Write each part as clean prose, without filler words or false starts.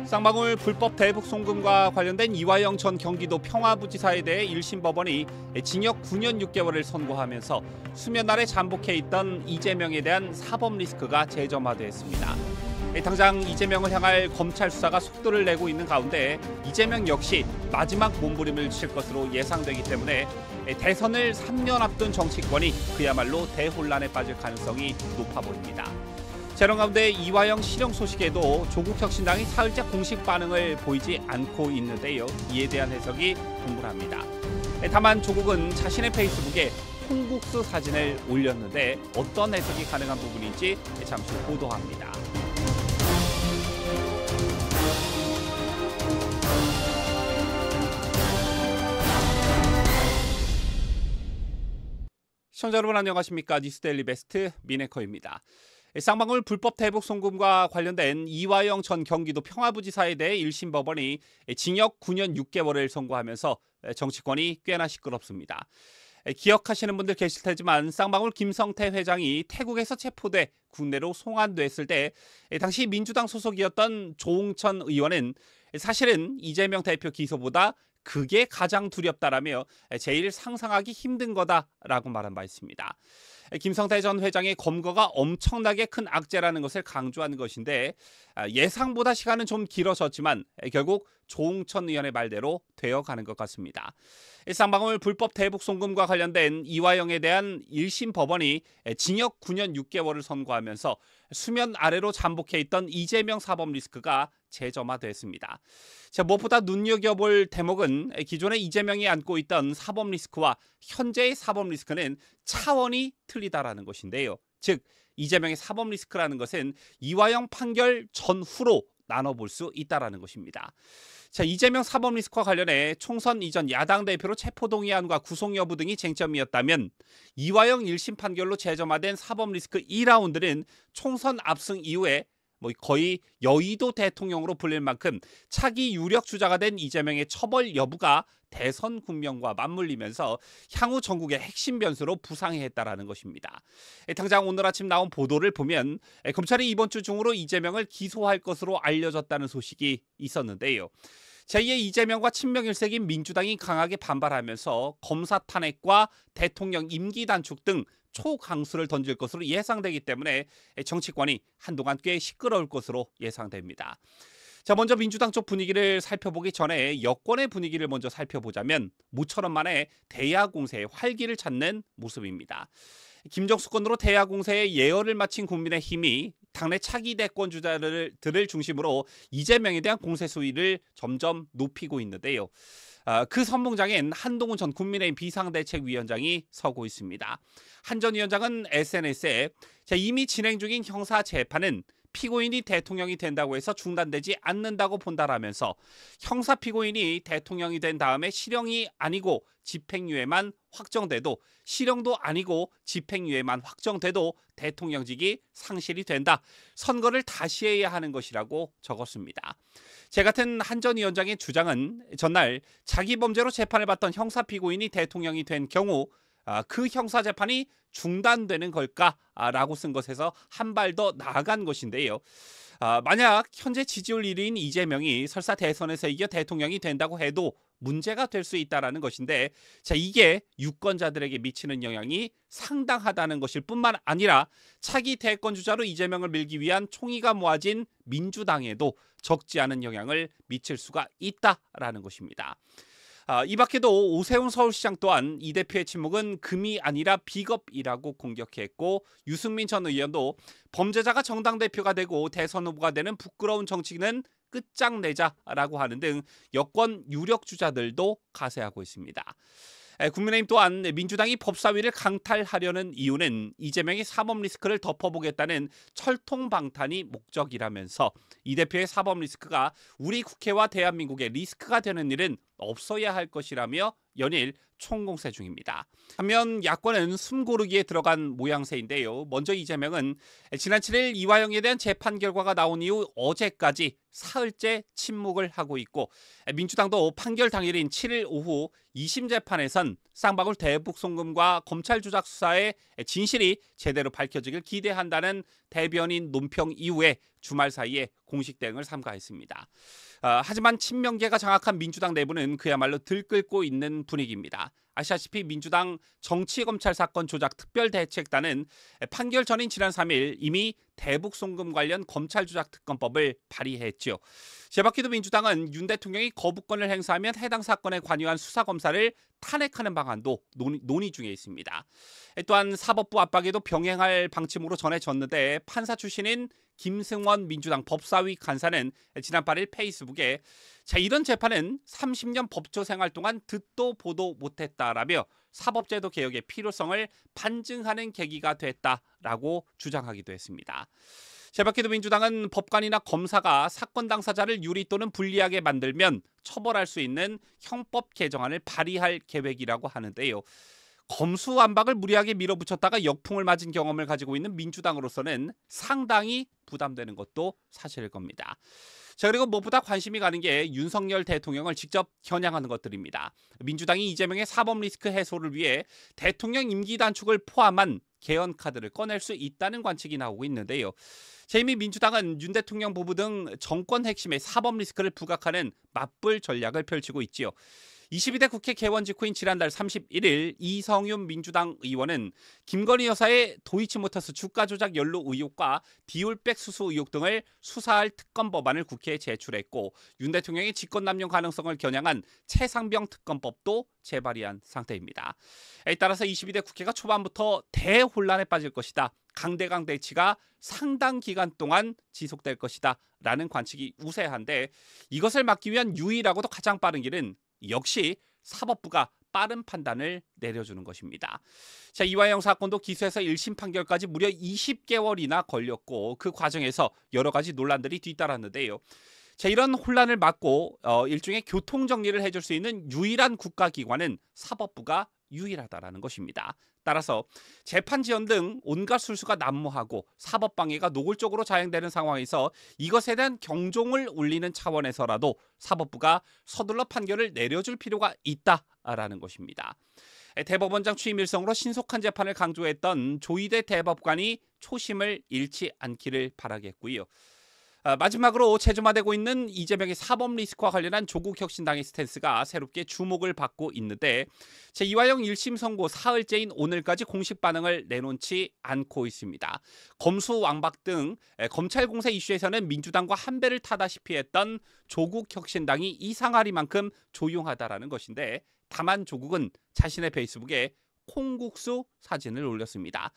쌍방울 불법 대북 송금과 관련된 이화영 전 경기도 평화부지사에 대해 1심 법원이 징역 9년 6개월을 선고하면서 수면 아래 잠복해 있던 이재명에 대한 사법 리스크가 재점화됐습니다. 당장 이재명을 향할 검찰 수사가 속도를 내고 있는 가운데 이재명 역시 마지막 몸부림을 칠 것으로 예상되기 때문에 대선을 3년 앞둔 정치권이 그야말로 대혼란에 빠질 가능성이 높아 보입니다. 이런 가운데 이화영 실형 소식에도 조국혁신당이 사흘째 공식 반응을 보이지 않고 있는데요. 이에 대한 해석이 분분합니다. 다만 조국은 자신의 페이스북에 콩국수 사진을 올렸는데 어떤 해석이 가능한 부분인지 잠시 후 보도합니다. 시청자 여러분 안녕하십니까? 뉴스데일리 베스트 미네커입니다. 쌍방울 불법 대북 송금과 관련된 이화영 전 경기도 평화부지사에 대해 1심 법원이 징역 9년 6개월을 선고하면서 정치권이 꽤나 시끄럽습니다. 기억하시는 분들 계실 테지만 쌍방울 김성태 회장이 태국에서 체포돼 국내로 송환됐을 때 당시 민주당 소속이었던 조응천 의원은 사실은 이재명 대표 기소보다 그게 가장 두렵다라며 제일 상상하기 힘든 거다라고 말한 바 있습니다. 김성태 전 회장의 검거가 엄청나게 큰 악재라는 것을 강조하는 것인데 예상보다 시간은 좀 길어졌지만 결국 조응천 의원의 말대로 되어가는 것 같습니다. 쌍방울 불법 대북 송금과 관련된 이화영에 대한 1심 법원이 징역 9년 6개월을 선고하면서 수면 아래로 잠복해 있던 이재명 사법 리스크가 재점화됐습니다. 무엇보다 눈여겨볼 대목은 기존에 이재명이 안고 있던 사법 리스크와 현재의 사법 리스크는 차원이 틀리다라는 것인데요. 즉 이재명의 사법 리스크라는 것은 이화영 판결 전후로 나눠볼 수 있다라는 것입니다. 이재명 사법 리스크와 관련해 총선 이전 야당 대표로 체포동의안과 구속 여부 등이 쟁점이었다면 이화영 1심 판결로 재점화된 사법 리스크 2라운드는 총선 압승 이후에 거의 여의도 대통령으로 불릴 만큼 차기 유력 주자가 된 이재명의 처벌 여부가 대선 국면과 맞물리면서 향후 전국의 핵심 변수로 부상했다라는 것입니다. 당장 오늘 아침 나온 보도를 보면 검찰이 이번 주 중으로 이재명을 기소할 것으로 알려졌다는 소식이 있었는데요. 제2의 이재명과 친명 일색인 민주당이 강하게 반발하면서 검사 탄핵과 대통령 임기 단축 등 초강수를 던질 것으로 예상되기 때문에 정치권이 한동안 꽤 시끄러울 것으로 예상됩니다. 먼저 민주당 쪽 분위기를 살펴보기 전에 여권의 분위기를 먼저 살펴보자면 모처럼 만에 대야 공세의 활기를 찾는 모습입니다. 김정수권으로 대야 공세에 예열을 마친 국민의힘이 당내 차기 대권 주자들을 중심으로 이재명에 대한 공세 수위를 점점 높이고 있는데요. 그 선봉장엔 한동훈 전 국민의힘 비상대책위원장이 서고 있습니다. 한 전 위원장은 SNS에 이미 진행 중인 형사 재판은 피고인이 대통령이 된다고 해서 중단되지 않는다고 본다라면서 형사 피고인이 대통령이 된 다음에 실형이 아니고 집행유예만 확정돼도 실형도 아니고 집행유예만 확정돼도 대통령직이 상실이 된다. 선거를 다시 해야 하는 것이라고 적었습니다. 같은 한 전 위원장의 주장은 전날 자기 범죄로 재판을 받던 형사 피고인이 대통령이 된 경우 그 형사 재판이 중단되는 걸까라고 쓴 것에서 한 발 더 나아간 것인데요. 만약 현재 지지율 1위인 이재명이 설사 대선에서 이겨 대통령이 된다고 해도 문제가 될 수 있다는 것인데 이게 유권자들에게 미치는 영향이 상당하다는 것일 뿐만 아니라 차기 대권 주자로 이재명을 밀기 위한 총의가 모아진 민주당에도 적지 않은 영향을 미칠 수가 있다라는 것입니다. 이 밖에도 오세훈 서울시장 또한 이 대표의 침묵은 금이 아니라 비겁이라고 공격했고 유승민 전 의원도 범죄자가 정당 대표가 되고 대선 후보가 되는 부끄러운 정치는 끝장내자라고 하는 등 여권 유력 주자들도 가세하고 있습니다. 국민의힘 또한 민주당이 법사위를 강탈하려는 이유는 이재명의 사법 리스크를 덮어보겠다는 철통방탄이 목적이라면서 이 대표의 사법 리스크가 우리 국회와 대한민국의 리스크가 되는 일은 없어야 할 것이라며 연일 총공세 중입니다. 반면 야권은 숨고르기에 들어간 모양새인데요. 먼저 이재명은 지난 7일 이화영에 대한 재판 결과가 나온 이후 어제까지 사흘째 침묵을 하고 있고 민주당도 판결 당일인 7일 오후 2심 재판에선 쌍방울 대북 송금과 검찰 조작 수사의 진실이 제대로 밝혀지길 기대한다는 대변인 논평 이후에 주말 사이에 공식 대응을 삼가했습니다. 하지만 친명계가 장악한 민주당 내부는 그야말로 들끓고 있는 분위기입니다. 아시다시피 민주당 정치검찰 사건 조작 특별대책단은 판결 전인 지난 3일 이미 대북 송금 관련 검찰 조작 특검법을 발의했죠. 제바퀴도 민주당은 윤 대통령이 거부권을 행사하면 해당 사건에 관여한 수사검사를 탄핵하는 방안도 논의 중에 있습니다. 또한 사법부 압박에도 병행할 방침으로 전해졌는데 판사 출신인 김승원 민주당 법사위 간사는 지난 8일 페이스북에 이런 재판은 30년 법조 생활 동안 듣도 보도 못했다라며 사법제도 개혁의 필요성을 반증하는 계기가 됐다라고 주장하기도 했습니다. 제바퀴도 민주당은 법관이나 검사가 사건 당사자를 유리 또는 불리하게 만들면 처벌할 수 있는 형법 개정안을 발의할 계획이라고 하는데요. 검수완박을 무리하게 밀어붙였다가 역풍을 맞은 경험을 가지고 있는 민주당으로서는 상당히 부담되는 것도 사실일 겁니다. 그리고 무엇보다 관심이 가는 게 윤석열 대통령을 직접 겨냥하는 것들입니다. 민주당이 이재명의 사법 리스크 해소를 위해 대통령 임기 단축을 포함한 개헌 카드를 꺼낼 수 있다는 관측이 나오고 있는데요. 이미 민주당은 윤 대통령 부부 등 정권 핵심의 사법 리스크를 부각하는 맞불 전략을 펼치고 있지요. 22대 국회 개원 직후인 지난달 31일 이성윤 민주당 의원은 김건희 여사의 도이치모터스 주가 조작 연루 의혹과 디올백 수수 의혹 등을 수사할 특검 법안을 국회에 제출했고 윤 대통령의 직권남용 가능성을 겨냥한 최상병 특검법도 재발의한 상태입니다. 에 따라서 22대 국회가 초반부터 대혼란에 빠질 것이다. 강대강 대치가 상당 기간 동안 지속될 것이다. 라는 관측이 우세한데 이것을 막기 위한 유일하고도 가장 빠른 길은 역시 사법부가 빠른 판단을 내려주는 것입니다. 이화영 사건도 기소해서 1심 판결까지 무려 20개월이나 걸렸고 그 과정에서 여러 가지 논란들이 뒤따랐는데요. 이런 혼란을 막고 일종의 교통정리를 해줄 수 있는 유일한 국가기관은 사법부가 유일하다라는 것입니다. 따라서 재판 지연 등 온갖 술수가 난무하고 사법방해가 노골적으로 자행되는 상황에서 이것에 대한 경종을 울리는 차원에서라도 사법부가 서둘러 판결을 내려줄 필요가 있다라는 것입니다. 대법원장 취임 일성으로 신속한 재판을 강조했던 조희대 대법관이 초심을 잃지 않기를 바라겠고요. 마지막으로 재점화되고 있는 이재명의 사법 리스크와 관련한 조국혁신당의 스탠스가 새롭게 주목을 받고 있는데 이화영 1심 선고 사흘째인 오늘까지 공식 반응을 내놓지 않고 있습니다. 검수왕박 등 검찰 공세 이슈에서는 민주당과 한 배를 타다시피 했던 조국혁신당이 이상하리만큼 조용하다라는 것인데 다만 조국은 자신의 페이스북에 콩국수 사진을 올렸습니다.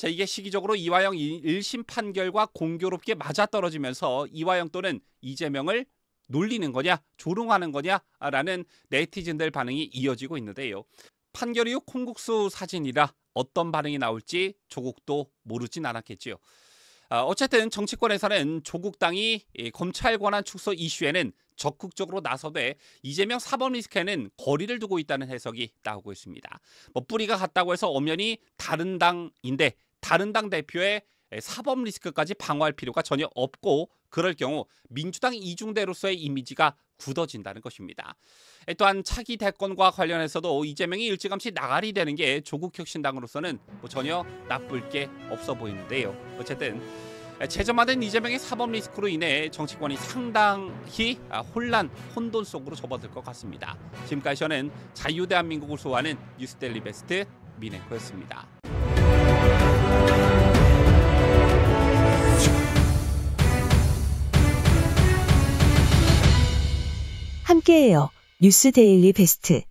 이게 시기적으로 이화영 1심 판결과 공교롭게 맞아떨어지면서 이화영 또는 이재명을 놀리는 거냐 조롱하는 거냐라는 네티즌들 반응이 이어지고 있는데요. 판결 이후 콩국수 사진이라 어떤 반응이 나올지 조국도 모르진 않았겠지요. 어쨌든 정치권에서는 조국당이 검찰 권한 축소 이슈에는 적극적으로 나서되 이재명 사법 리스크에는 거리를 두고 있다는 해석이 나오고 있습니다. 뿌리가 같다고 해서 엄연히 다른 당인데 다른 당 대표의 사법 리스크까지 방어할 필요가 전혀 없고 그럴 경우 민주당 이중대로서의 이미지가 굳어진다는 것입니다. 또한 차기 대권과 관련해서도 이재명이 일찌감치 나가리 되는 게 조국혁신당으로서는 전혀 나쁠 게 없어 보이는데요. 어쨌든 재점화된 이재명의 사법 리스크로 인해 정치권이 상당히 혼돈 속으로 접어들 것 같습니다. 지금까지 저는 자유대한민국을 소화하는 뉴스데일리 베스트 민앵커였습니다. 함께해요. 뉴스데일리 베스트.